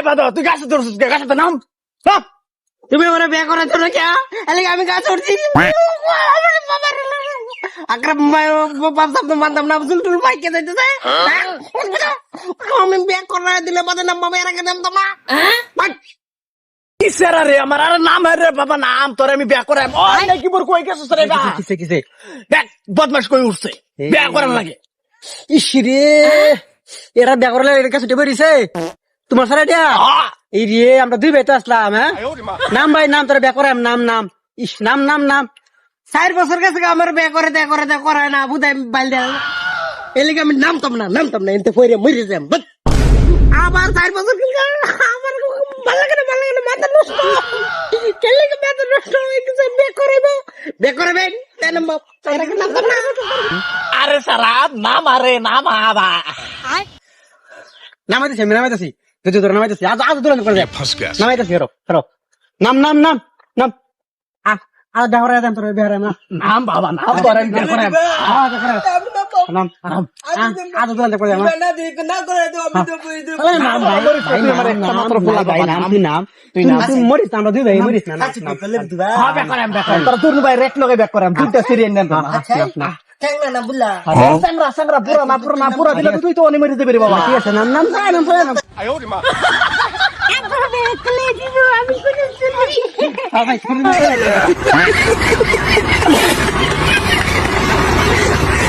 বাদা তুই গাছে ধরছিস গাছে নাম সব তুমি ওরা বিয়ে করে তো না কে এলে আমি গাছ উঠছি আকরাম বাপ সাহেব তো মানতাম না জুলটুল বাইকে যাইতেছে আমি বিয়ে করে দিলে বাদে নাম আমি এর আগে নাম তো না কিসের রে আমার আর নাম রে বাবা নাম তোরে আমি বিয়া করাম ওই নাকি মোর কই গেছস রে বা কিসে কিসে দেখ বদমাশ কই উঠছে বিয়া করার লাগে ইসরে এরা বিয়ে করলে এর কাছে উঠে বেরিয়েছে তোমার সারা দিয়া এই রে আমরা দুই ভাই তো আসলাম হ্যাঁ নাম ভাই নাম তোরা বিয়ে করাম নাম নাম ইস নাম নাম নাম 4 বছর গেছে আমার বিয়ে করে দে করায় না বুঝাই বাইল দেয় এলিগে আমি নামতাম না এতে পয়রে মরে যাম আবার 4 বছর কিন্তু আমার ভালো লাগে না মাথা নষ্ট কেলে কে মাথা নষ্ট হয়ে গেছে বিয়ে করবে তাই না বাপ তারা কি নামতাম না আরে সারা নাম আরে নাম আবা নামাইতেছি যদি তোর নামাইতেছি আজ দুরন্ত করে নামাইতেছি হরো নাম ডাহরা দেন তোর বিহারে না নাম বাবা নাম তোরে আমি বিয়া করাম নাম আজ দুরন্ত করে নাম তুই মরিস আমরা দুই ভাই মরিস না হ্যাঁ বিয়া করাম তোর দুই ভাই রেট লগে বিয়া করাম দুইটা সিরিয়াল নেন সাংরা পুরা দিলে তুই তো অনি মরে যাবি রে বাবা ঠিক আছে নাম আমি